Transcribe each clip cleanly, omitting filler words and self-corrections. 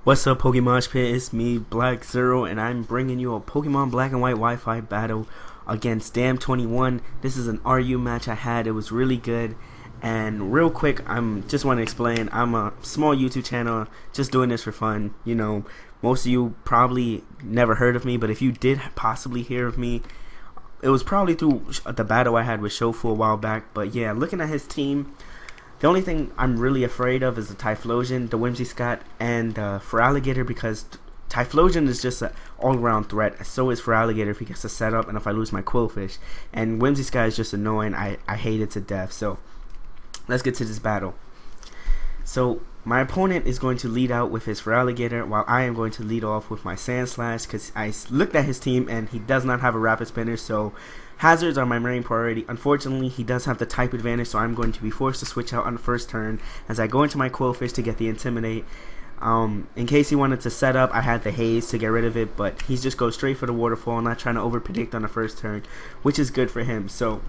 What's up, Pokemoshpit? It's me, blackzero, and I'm bringing you a Pokemon Black and White Wi-Fi battle against Damned21. This is an RU match I had. It was really good. And real quick, just want to explain. I'm a small YouTube channel, just doing this for fun. You know, most of you probably never heard of me, but if you did possibly hear of me, it was probably through the battle I had with Shofu a while back. But yeah, looking at his team, the only thing I'm really afraid of is the Typhlosion, the Whimsicott, and Feraligatr, because Typhlosion is just an all-around threat. So is Feraligatr if he gets a setup and if I lose my Quillfish. And Whimsicott is just annoying. I hate it to death. So let's get to this battle. So my opponent is going to lead out with his Feraligatr, while I am going to lead off with my Sandslash, because I looked at his team and he does not have a Rapid Spinner, so hazards are my main priority. Unfortunately, he does have the type advantage, so I'm going to be forced to switch out on the first turn as I go into my Quillfish to get the Intimidate. In case he wanted to set up, I had the Haze to get rid of it, but he just goes straight for the Waterfall, not trying to over predict on the first turn, which is good for him. So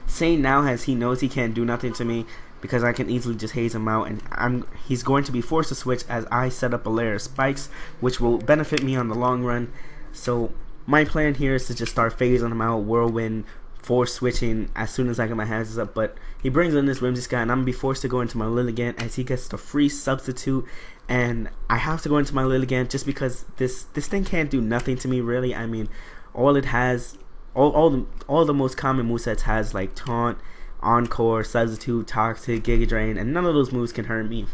saying now, as he knows he can't do nothing to me, because I can easily just haze him out, and he's going to be forced to switch as I set up a layer of spikes, which will benefit me on the long run. So my plan here is to just start phasing him out, Whirlwind, force switching as soon as I get my hazards up. But he brings in this Whimsicott, and I'm going to be forced to go into my Lilligant as he gets the free substitute, and I have to go into my Lilligant just because this thing can't do nothing to me, really. I mean, all it has, all the most common movesets has like Taunt, Encore, Substitute, Toxic, Giga Drain, and none of those moves can hurt me.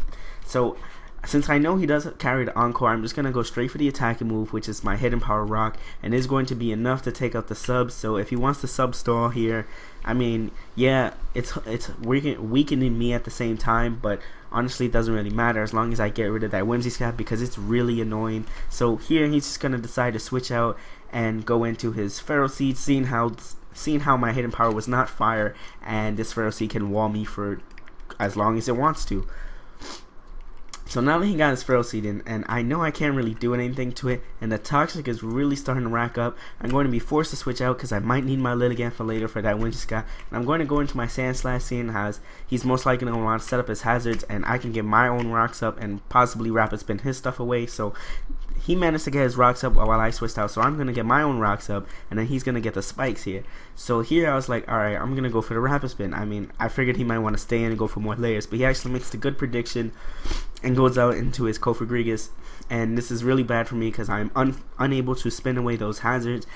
So since I know he does carry the Encore, I'm just going to go straight for the attacking move, which is my Hidden Power Rock, and is going to be enough to take out the subs. So if he wants to sub stall here, I mean, yeah, it's weakening me at the same time, but honestly it doesn't really matter as long as I get rid of that Whimsicott, because it's really annoying. So here he's just going to decide to switch out and go into his Feral Seed, seeing how my hidden power was not fire, and this Feral Seed can wall me for as long as it wants to. So now that he got his Feral Seed in, and I know I can't really do anything to it, and the Toxic is really starting to rack up, I'm going to be forced to switch out because I might need my Lilligant for later for that Whimsicott. And I'm going to go into my Sandslash, seeing as he's most likely going to want to set up his hazards, and I can get my own rocks up and possibly Rapid Spin his stuff away. So he managed to get his rocks up while I switched out, so I'm going to get my own rocks up, and then he's going to get the spikes here. So here I was like, alright, I'm going to go for the Rapid Spin. I mean, I figured he might want to stay in and go for more layers, but he actually makes the good prediction and goes out into his Kofagrigus, and this is really bad for me because I'm unable to spin away those hazards,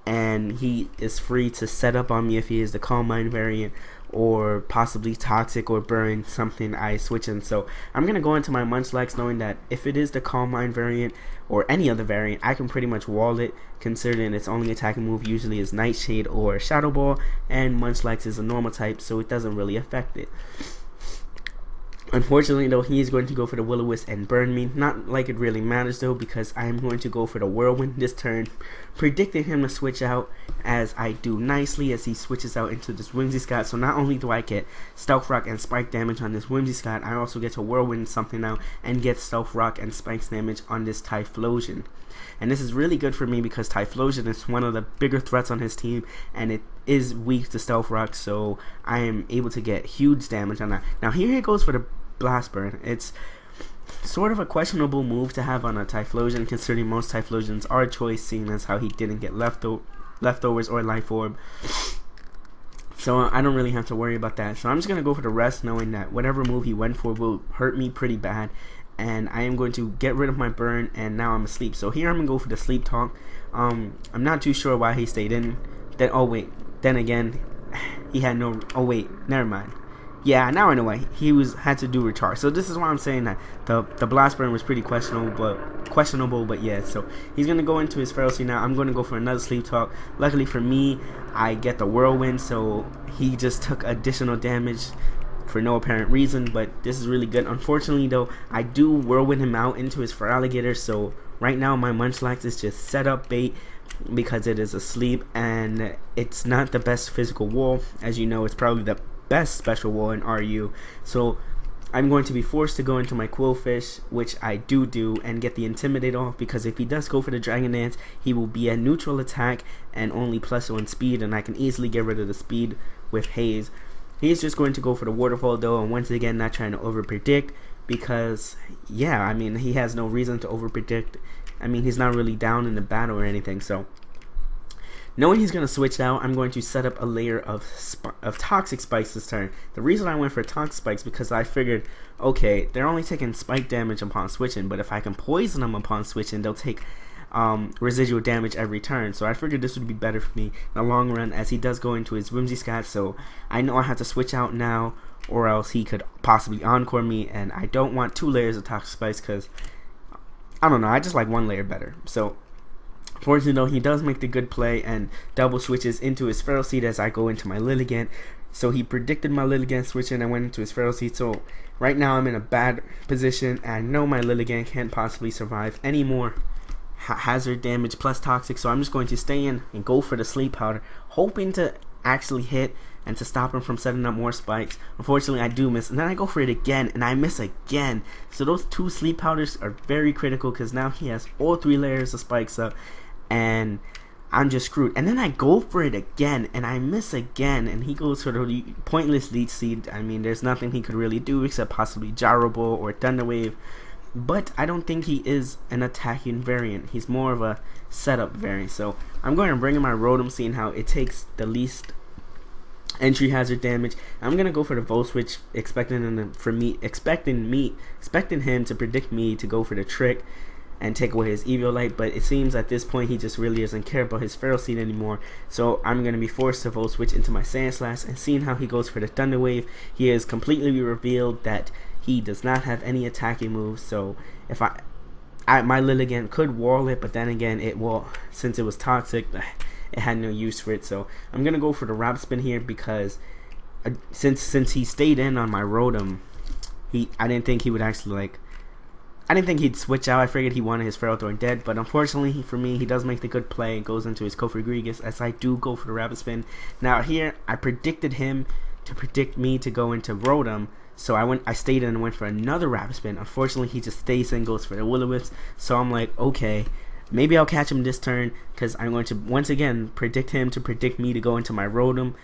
and he is free to set up on me if he is the Calm Mind variant, or possibly Toxic or Burn, something I switch in. So I'm going to go into my Munchlax knowing that if it is the Calm Mind variant or any other variant, I can pretty much wall it, considering its only attacking move usually is Nightshade or Shadow Ball, and Munchlax is a normal type, so it doesn't really affect it. Unfortunately though, he is going to go for the Will-O-Wisp and burn me. Not like it really matters though, because I am going to go for the Whirlwind this turn, predicting him to switch out, as I do nicely as he switches out into this Whimsicott. So not only do I get Stealth Rock and Spike damage on this Whimsicott, I also get to Whirlwind something out and get Stealth Rock and Spikes damage on this Typhlosion. And this is really good for me because Typhlosion is one of the bigger threats on his team, and it is weak to Stealth Rock, so I am able to get huge damage on that. Now here he goes for the Blast Burn. It's sort of a questionable move to have on a Typhlosion, considering most Typhlosions are a choice, seeing as how he didn't get leftovers or Life Orb. So I don't really have to worry about that. So I'm just going to go for the rest, knowing that whatever move he went for will hurt me pretty bad, and I am going to get rid of my burn, and now I'm asleep. So here I'm going to go for the Sleep Talk. I'm not too sure why he stayed in. Then again, he had no, never mind. Yeah, now I know why he had to do recharge. So this is why I'm saying that the Blast Burn was pretty questionable, but yeah. So he's gonna go into his Feral Seed now. I'm gonna go for another Sleep Talk. Luckily for me, I get the Whirlwind, so he just took additional damage for no apparent reason, but this is really good. Unfortunately though, I do Whirlwind him out into his Feraligatr, so right now my Munchlax is just set up bait because it is asleep, and it's not the best physical wall. As you know, it's probably the best special wall in RU. So I'm going to be forced to go into my Quillfish, which I do, and get the Intimidate off, because if he does go for the Dragon Dance, he will be a neutral attack and only +1 speed, and I can easily get rid of the speed with Haze. He's just going to go for the waterfall though, and once again not trying to over predict, because yeah, I mean, he has no reason to over predict. I mean, he's not really down in the battle or anything. So knowing he's going to switch out, I'm going to set up a layer of toxic spikes this turn. The reason I went for toxic spikes because I figured, okay, they're only taking spike damage upon switching, but if I can poison them upon switching, they'll take residual damage every turn. So I figured this would be better for me in the long run, as he does go into his Whimsicott. So I know I have to switch out now, or else he could possibly encore me, and I don't want 2 layers of toxic spikes because I don't know, I just like 1 layer better. So fortunately though, he does make the good play and double switches into his Feral Seed as I go into my Lilligant. So he predicted my Lilligant switching and went into his Feral Seed. So right now I'm in a bad position, and I know my Lilligant can't possibly survive any more hazard damage plus toxic. So I'm just going to stay in and go for the Sleep Powder, hoping to actually hit and to stop him from setting up more spikes. Unfortunately I do miss, and then I go for it again and I miss again. So those 2 Sleep Powders are very critical, because now he has all 3 layers of spikes up and I'm just screwed. And then I go for it again and I miss again, and he goes for the pointless Leech Seed. I mean, there's nothing he could really do except possibly Gyro Ball or Thunder Wave, but I don't think he is an attacking variant. He's more of a setup variant. So I'm going to bring in my Rotom, seeing how it takes the least entry hazard damage. I'm gonna go for the Volt Switch, expecting him to predict me to go for the trick and take away his Eviolite, but it seems at this point he just really doesn't care about his Feral Seed anymore. So I'm gonna be forced to Volt Switch into my Sandslash, and seeing how he goes for the Thunder Wave, he has completely revealed that he does not have any attacking moves. So if my Lilligant could wall it, but then again, since it was toxic, it had no use for it. So I'm gonna go for the Rapid Spin here, because since he stayed in on my Rotom, I didn't think he would actually I didn't think he'd switch out. I figured he wanted his Ferrothorn dead, but unfortunately for me, he does make the good play and goes into his Cofagrigus, as I do go for the Rapid Spin. Now here, I predicted him to predict me to go into Rotom, so I stayed in and went for another Rapid Spin. Unfortunately, he just stays in, goes for the Will-O-Wisp. So I'm like, okay, maybe I'll catch him this turn, because I'm going to once again predict him to predict me to go into my Rotom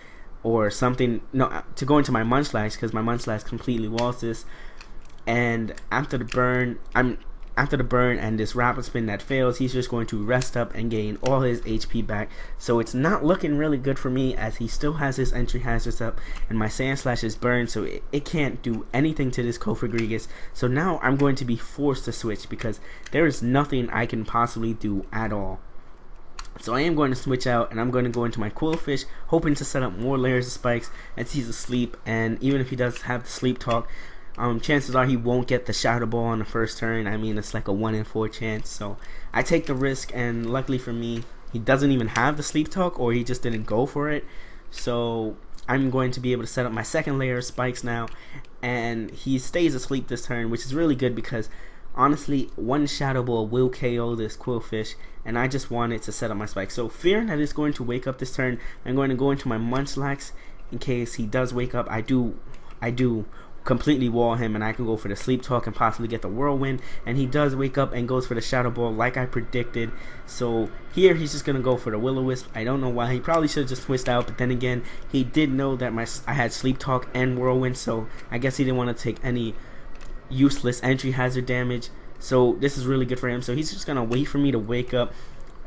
or something. No, to go into my Munchlax, because my Munchlax completely walls this. And after the burn, and this Rapid Spin that fails, he's just going to rest up and gain all his HP back. So it's not looking really good for me, as he still has his entry hazards up, and my Sandslash is burned, so it can't do anything to this Cofagrigus. So now I'm going to be forced to switch, because there is nothing I can possibly do at all. So I am going to switch out, and I'm going to go into my Quillfish, hoping to set up more layers of spikes as he's asleep. And even if he does have the Sleep Talk, chances are he won't get the Shadow Ball on the first turn. I mean, it's like a 1 in 4 chance. So I take the risk, and luckily for me, he doesn't even have the Sleep Talk, or he just didn't go for it. So I'm going to be able to set up my second layer of spikes now, and he stays asleep this turn, which is really good, because honestly, 1 Shadow Ball will KO this Quillfish, and I just wanted to set up my spikes. So fearing that it's going to wake up this turn, I'm going to go into my Munchlax in case he does wake up. I do completely wall him, and I can go for the Sleep Talk and possibly get the Whirlwind, and he does wake up and goes for the Shadow Ball like I predicted. So here he's just gonna go for the Will-O-Wisp. I don't know why. He probably should have just switched out, but then again, he did know that I had Sleep Talk and Whirlwind, so I guess he didn't want to take any useless entry hazard damage. So this is really good for him. So he's just gonna wait for me to wake up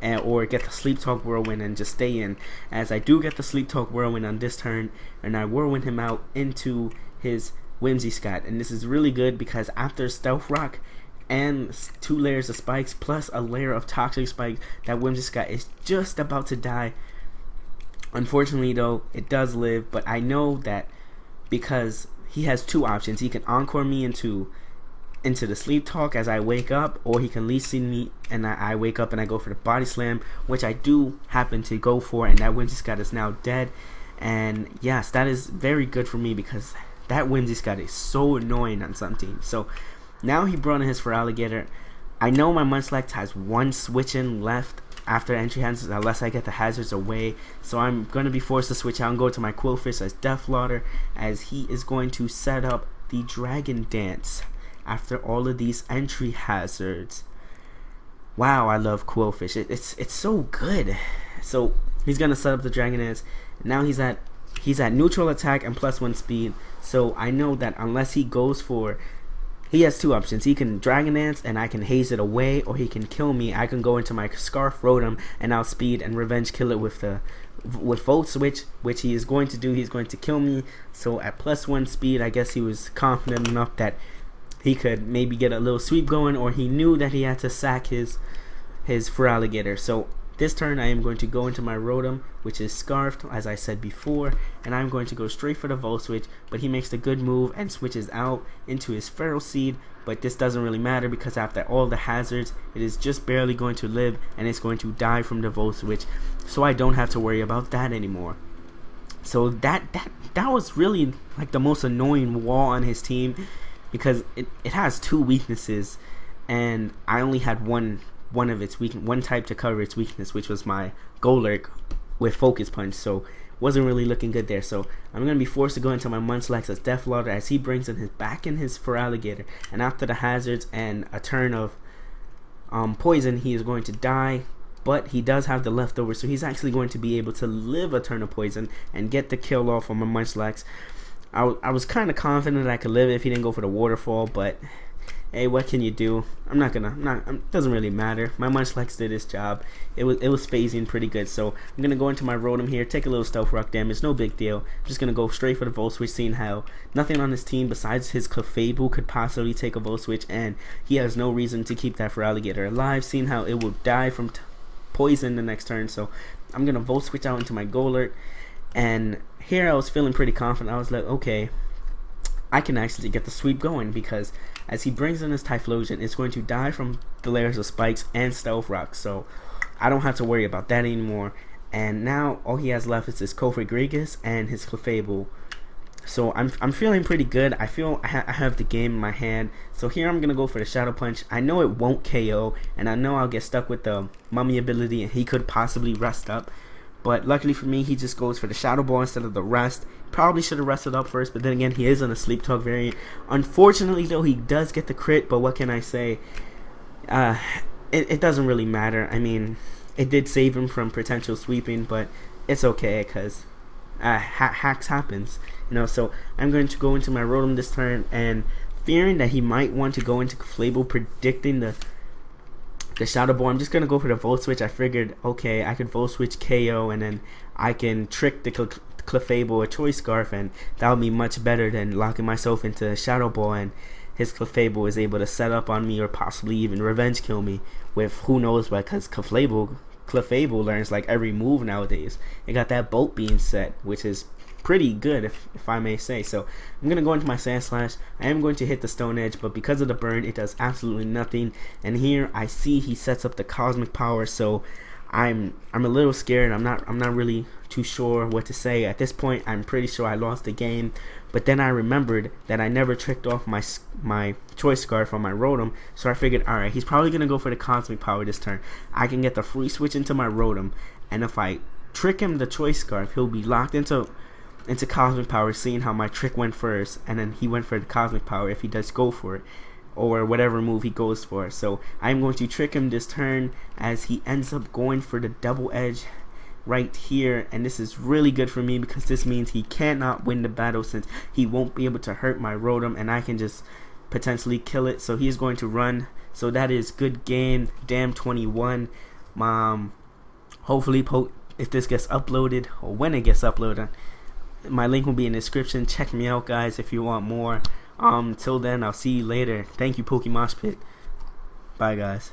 or get the Sleep Talk Whirlwind and just stay in, as I do get the Sleep Talk Whirlwind on this turn, and I Whirlwind him out into his Whimsicott. And this is really good, because after Stealth Rock and 2 layers of spikes plus a layer of toxic spikes, that Whimsicott is just about to die. Unfortunately though, it does live, but I know that because he has 2 options. He can encore me into the Sleep Talk as I wake up, or he can Leech Seed me and I wake up and I go for the Body Slam, which I do happen to go for, and that Whimsicott is now dead. And yes, that is very good for me, because that Whimsicott is so annoying on some teams. So now he brought in his Feraligatr. I know my Munchlax has 1 switch-in left after entry hazards, unless I get the hazards away. So I'm going to be forced to switch out and go to my Quillfish as Deathlotter, as he is going to set up the Dragon Dance after all of these entry hazards. Wow, I love Quillfish. It's so good. So he's going to set up the Dragon Dance. Now he's at he's at neutral attack and +1 speed, so I know that unless he goes for, he has two options. He can Dragon Dance and I can haze it away, or he can kill me. I can go into my Scarf Rotom and outspeed and revenge kill it with Volt Switch, which he is going to do. He's going to kill me. So at +1 speed, I guess he was confident enough that he could maybe get a little sweep going, or he knew that he had to sack his Feraligatr. So this turn I am going to go into my Rotom, which is Scarfed, as I said before, and I'm going to go straight for the Volt Switch, but he makes the good move and switches out into his Feral Seed, but this doesn't really matter because after all the hazards, it is just barely going to live and it's going to die from the Volt Switch, so I don't have to worry about that anymore. So that was really like the most annoying wall on his team, because it has two weaknesses, and I only had one type to cover its weakness, which was my Golurk with Focus Punch, so wasn't really looking good there. So I'm going to be forced to go into my Munchlax as Death Lauder, as he brings in his Feraligatr, and after the hazards and a turn of poison, he is going to die, but he does have the leftover, so he's actually going to be able to live a turn of poison and get the kill off on my Munchlax. I was kind of confident that I could live it if he didn't go for the waterfall, but hey, what can you do? It doesn't really matter. My Munchlax did its job. It was phasing pretty good, so I'm gonna go into my Rotom here, take a little Stealth Rock damage, no big deal. I'm just gonna go straight for the Volt Switch, seeing how nothing on his team besides his Clefable could possibly take a Volt Switch, and he has no reason to keep that Feraligatr alive, seeing how it will die from poison the next turn. So I'm gonna Volt Switch out into my Golurk, and here I was feeling pretty confident. I was like, okay, I can actually get the sweep going, because as he brings in his Typhlosion, it's going to die from the layers of spikes and Stealth Rock, so I don't have to worry about that anymore. And now all he has left is his Cofagrigus and his Clefable. So I'm feeling pretty good. I feel I have the game in my hand. So here I'm gonna go for the Shadow Punch. I know it won't KO, and I know I'll get stuck with the Mummy ability, and he could possibly rest up. But luckily for me, he just goes for the Shadow Ball instead of the rest. Probably should have rested up first, but then again, he is on a Sleep Talk variant. Unfortunately, though, he does get the crit, but what can I say? It doesn't really matter. I mean, it did save him from potential sweeping, but it's okay, because hacks happens. So I'm going to go into my Rotom this turn, and fearing that he might want to go into Clefable, predicting the Shadow Ball, I'm just going to go for the Volt Switch. I figured, okay, I could Volt Switch KO, and then I can trick the Clefable a Choice Scarf, and that would be much better than locking myself into a Shadow Ball, and his Clefable is able to set up on me, or possibly even revenge kill me with who knows what, because Clefable learns like every move nowadays. It got that Bolt Beam set, which is pretty good, if I may say. So I'm gonna go into my Sand Slash. I am going to hit the Stone Edge, but because of the burn, it does absolutely nothing. And here I see he sets up the Cosmic Power, so I'm a little scared. I'm not really too sure what to say at this point. I'm pretty sure I lost the game, but then I remembered that I never tricked off my Choice Scarf on my Rotom, so I figured, alright, he's probably gonna go for the Cosmic Power this turn. I can get the free switch into my Rotom, and if I trick him the Choice Scarf, he'll be locked into Cosmic Power, seeing how my trick went first, and then he went for the Cosmic Power if he does go for it, or whatever move he goes for. So I'm going to trick him this turn, as he ends up going for the Double Edge right here, and this is really good for me, because this means he cannot win the battle, since he won't be able to hurt my Rotom, and I can just potentially kill it. So he's going to run. So that is good game, Damned21. Hopefully if this gets uploaded, or when it gets uploaded, my link will be in the description. Check me out, guys, if you want more. Till then, I'll see you later. Thank you, Pokemoshpit. Bye, guys.